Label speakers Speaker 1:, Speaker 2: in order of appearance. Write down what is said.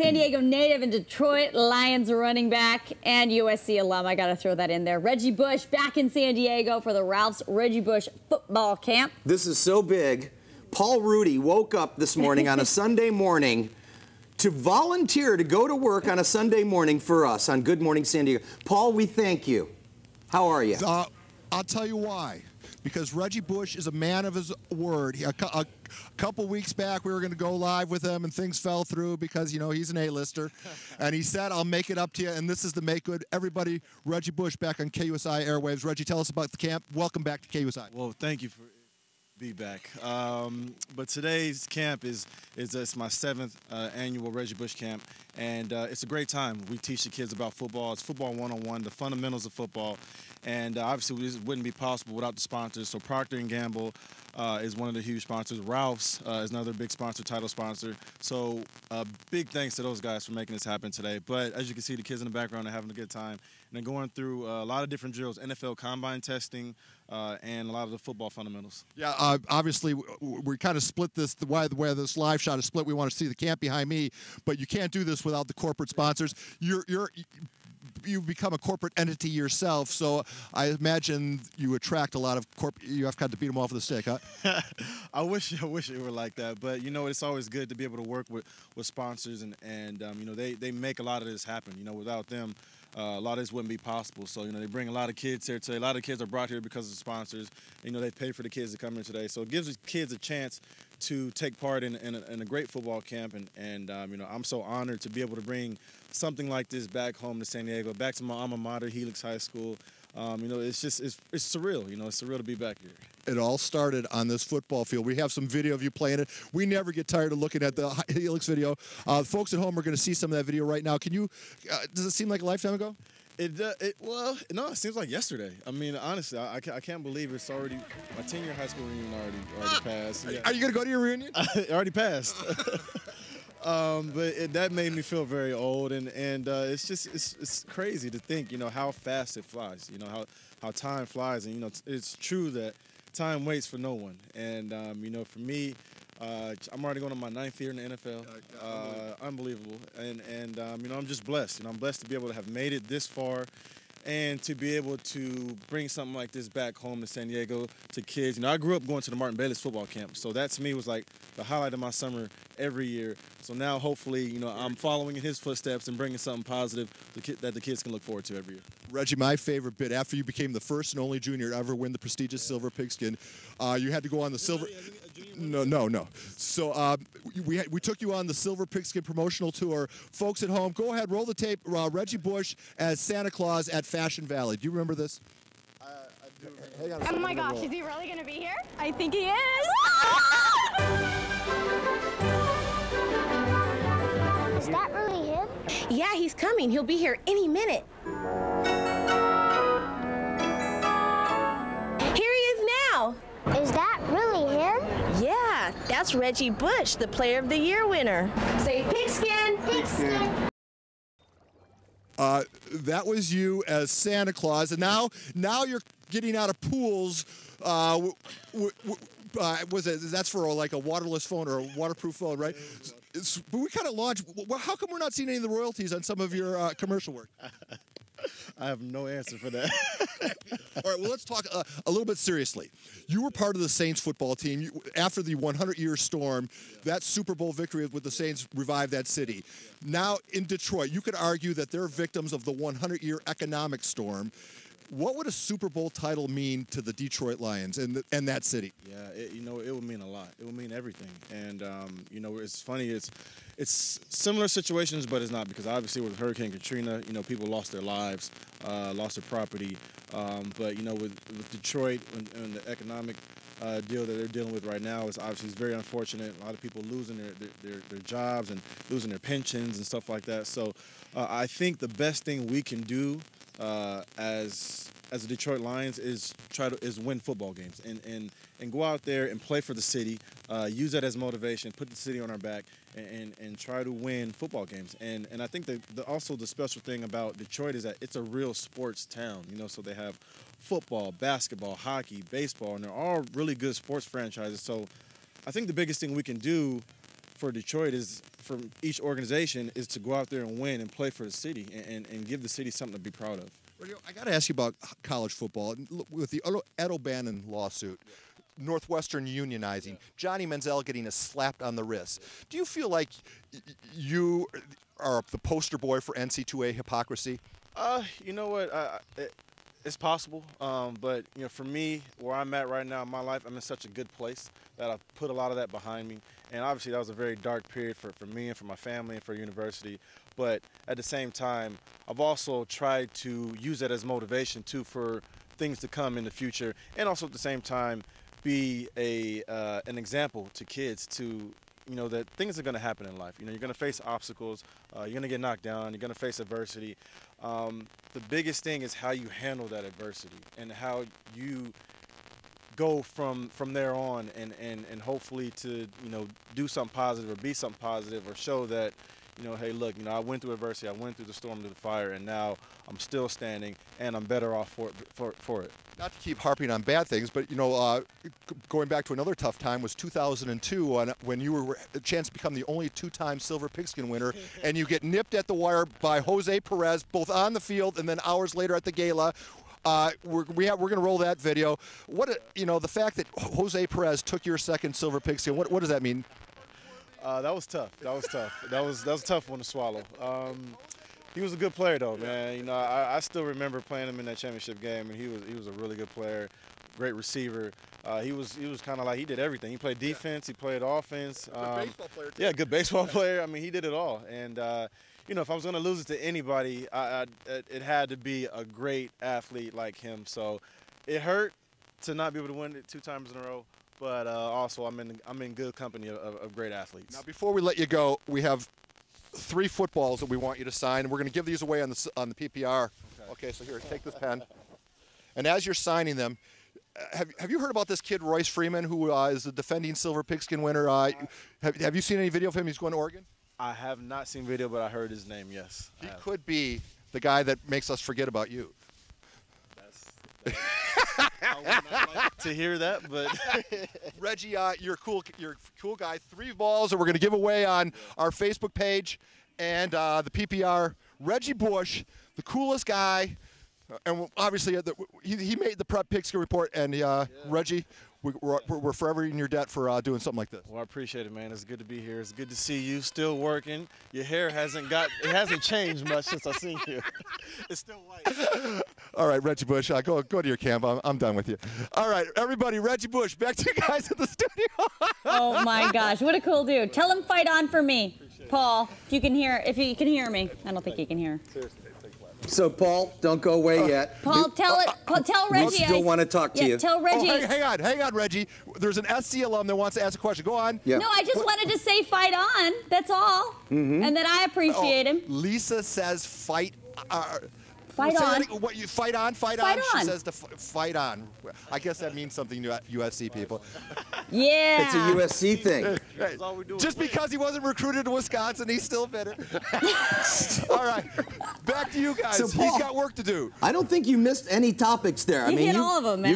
Speaker 1: San Diego native and Detroit Lions running back and USC alum. I got to throw that in there. Reggie Bush back in San Diego for the Ralph's Reggie Bush football camp.
Speaker 2: This is so big. Paul Rudy woke up this morning on a Sunday morning to volunteer to go to work on a Sunday morning for us on Good Morning San Diego. Paul, we thank you. How are you?
Speaker 3: I'll tell you why. Because Reggie Bush is a man of his word. A couple weeks back, we were going to go live with him, and things fell through because, you know, he's an A-lister. And he said, I'll make it up to you, and this is the make good. Everybody, Reggie Bush back on KUSI airwaves. Reggie, tell us about the camp. Welcome back to KUSI.
Speaker 4: Well, thank you for being back. But today's camp is it's my 7th annual Reggie Bush camp, and it's a great time. We teach the kids about football. It's football 101, the fundamentals of football. And obviously, this wouldn't be possible without the sponsors. So Procter & Gamble is one of the huge sponsors. Ralph's is another big sponsor, title sponsor. So big thanks to those guys for making this happen today. But as you can see, the kids in the background are having a good time. And they're going through a lot of different drills, NFL combine testing, and a lot of the football fundamentals.
Speaker 3: Yeah, obviously, we kind of split this, the way this live shot is split. We want to see the camp behind me, but you can't do this without the corporate sponsors. You become a corporate entity yourself, so I imagine you attract a lot of you have got to beat them off with a stick, huh?
Speaker 4: I wish it were like that, but you know, it's always good to be able to work with sponsors, and you know, they make a lot of this happen. You know, without them, a lot of this wouldn't be possible. So, you know, they bring a lot of kids here today. A lot of kids are brought here because of sponsors. You know, they pay for the kids to come here today. So it gives the kids a chance to take part in a great football camp. And you know, I'm so honored to be able to bring something like this back home to San Diego, back to my alma mater, Helix High School. You know, it's surreal. You know, it's surreal to be back here.
Speaker 3: It all started on this football field. We have some video of you playing it. We never get tired of looking at the Helix video. Folks at home are going to see some of that video right now. Can you? Does it seem like a lifetime ago?
Speaker 4: Well, no, it seems like yesterday. I mean, honestly, I can't believe it's already my 10-year high school reunion already passed. Yeah.
Speaker 3: Are you going to go to your reunion?
Speaker 4: It already passed. But that made me feel very old, and it's crazy to think, you know, how fast it flies. You know, how time flies, and you know, it's true that time waits for no one. And you know, for me, I'm already going on my 9th year in the NFL. Unbelievable. And you know, I'm just blessed. You know, I'm blessed to be able to have made it this far, and to be able to bring something like this back home to San Diego to kids. You know, I grew up going to the Martin Bayless football camp, so that to me was like the highlight of my summer every year. So now, hopefully, you know, I'm following in his footsteps and bringing something positive that the kids can look forward to every year.
Speaker 3: Reggie, my favorite bit, after you became the first and only junior to ever win the prestigious Silver Pigskin, you had to go on the Silver... No. So we took you on the Silver Pigskin promotional tour. Folks at home, go ahead, roll the tape. Reggie Bush as Santa Claus at Fashion Valley. Do you remember this?
Speaker 4: I do remember.
Speaker 5: Oh my gosh, is he really going to be here? I think he is.
Speaker 6: Is that really him?
Speaker 7: Yeah, he's coming. He'll be here any minute. Here he is now.
Speaker 6: Is that really him?
Speaker 7: Yeah, that's Reggie Bush, the Player of the Year winner. Say Pigskin!
Speaker 6: Pigskin.
Speaker 3: That was you as Santa Claus, and now you're getting out of pools. That's for like a waterless phone or a waterproof phone, right? But we kind of launched. How come we're not seeing any of the royalties on some of your commercial work?
Speaker 4: I have no answer for that.
Speaker 3: All right, well, let's talk a little bit seriously. You were part of the Saints football team. After the 100-year storm, that Super Bowl victory with the Saints revived that city. Now, in Detroit, you could argue that they're victims of the 100-year economic storm. What would a Super Bowl title mean to the Detroit Lions and that city?
Speaker 4: Yeah, you know, it would mean a lot. It would mean everything. And, you know, it's funny. It's similar situations, but it's not, because obviously with Hurricane Katrina, you know, people lost their lives, lost their property. But, you know, with Detroit and the economic deal that they're dealing with right now is obviously very unfortunate. A lot of people losing their jobs and losing their pensions and stuff like that. So I think the best thing we can do as the Detroit Lions is win football games and go out there and play for the city, use that as motivation, put the city on our back, and try to win football games. And I think also the special thing about Detroit is that it's a real sports town. You know, so they have football, basketball, hockey, baseball, and they're all really good sports franchises. So I think the biggest thing we can do for Detroit is from each organization is to go out there and win and play for the city and give the city something to be proud of.
Speaker 3: I got to ask you about college football. With the Ed O'Bannon lawsuit, Northwestern unionizing, Johnny Manziel getting a slap on the wrist. Do you feel like you are the poster boy for NCAA hypocrisy?
Speaker 4: You know what? It's possible, but you know, for me, where I'm at right now in my life, I'm in such a good place that I've put a lot of that behind me. And obviously, that was a very dark period for me and for my family and for university. But at the same time, I've also tried to use that as motivation too for things to come in the future, and also at the same time be an example to kids to, you know, that things are going to happen in life. You know, you're going to face obstacles, you're going to get knocked down, you're going to face adversity. The biggest thing is how you handle that adversity and how you go from there on and hopefully to, you know, do something positive or be something positive or show that, you know, hey, look, you know, I went through adversity, I went through the storm, through the fire, and now I'm still standing and I'm better off for it.
Speaker 3: Not to keep harping on bad things, but, you know, going back to another tough time was 2002 when you were a chance to become the only two-time Silver Pigskin winner, and you get nipped at the wire by Jose Perez, both on the field and then hours later at the gala. We're going to roll that video. You know, the fact that Jose Perez took your second Silver Pigskin, what does that mean?
Speaker 4: That was tough. That was tough. That was a tough one to swallow. He was a good player, though, man. You know, I still remember playing him in that championship game, and he was a really good player, great receiver. He was kind of like, he did everything. He played defense, he played offense.
Speaker 3: Good baseball player, too.
Speaker 4: Yeah, good baseball player. I mean, he did it all. And you know, if I was going to lose it to anybody, it had to be a great athlete like him. So it hurt to not be able to win it 2 times in a row. But also, I'm in good company of great athletes.
Speaker 3: Now, before we let you go, we have 3 footballs that we want you to sign. We're going to give these away on the PPR. Okay, so here, take this pen. And as you're signing them, have you heard about this kid, Royce Freeman, who is the defending Silver Pigskin winner? Have you seen any video of him? He's going to Oregon?
Speaker 4: I have not seen video, but I heard his name, yes.
Speaker 3: He could be the guy that makes us forget about you.
Speaker 4: I would not like to hear that, but
Speaker 3: Reggie, you're a cool guy. 3 balls that we're going to give away on our Facebook page and the PPR. Reggie Bush, the coolest guy, and obviously he made the Prep Pigskin report. And Reggie, we're forever in your debt for doing something like this.
Speaker 4: Well, I appreciate it, man. It's good to be here. It's good to see you still working. Your hair hasn't changed much since I seen you. It's still white.
Speaker 3: All right, Reggie Bush, go to your camp. I'm done with you. All right, everybody, Reggie Bush, back to you guys in the studio.
Speaker 1: Oh my gosh, what a cool dude! Tell him fight on for me, Paul. If you can hear me. I don't think he can hear.
Speaker 4: Seriously.
Speaker 2: So, Paul, don't go away yet.
Speaker 1: Paul, tell Reggie.
Speaker 2: We still want to talk to you.
Speaker 1: Tell Reggie.
Speaker 3: Oh, hang on, Reggie. There's an SC alum that wants to ask a question. Go on.
Speaker 2: Yeah.
Speaker 1: No, I just wanted to say fight on. That's all. And that I appreciate him.
Speaker 3: Lisa says fight.
Speaker 1: Fight on.
Speaker 3: What you fight on? Fight on. She says to fight on. I guess that means something to USC people.
Speaker 1: Yeah.
Speaker 2: It's a USC thing.
Speaker 3: Just because he wasn't recruited to Wisconsin, he's still bitter. All right, back to you guys.
Speaker 2: So, Paul,
Speaker 3: he's got work to do.
Speaker 2: I don't think you missed any topics there.
Speaker 1: You hit all of them, man.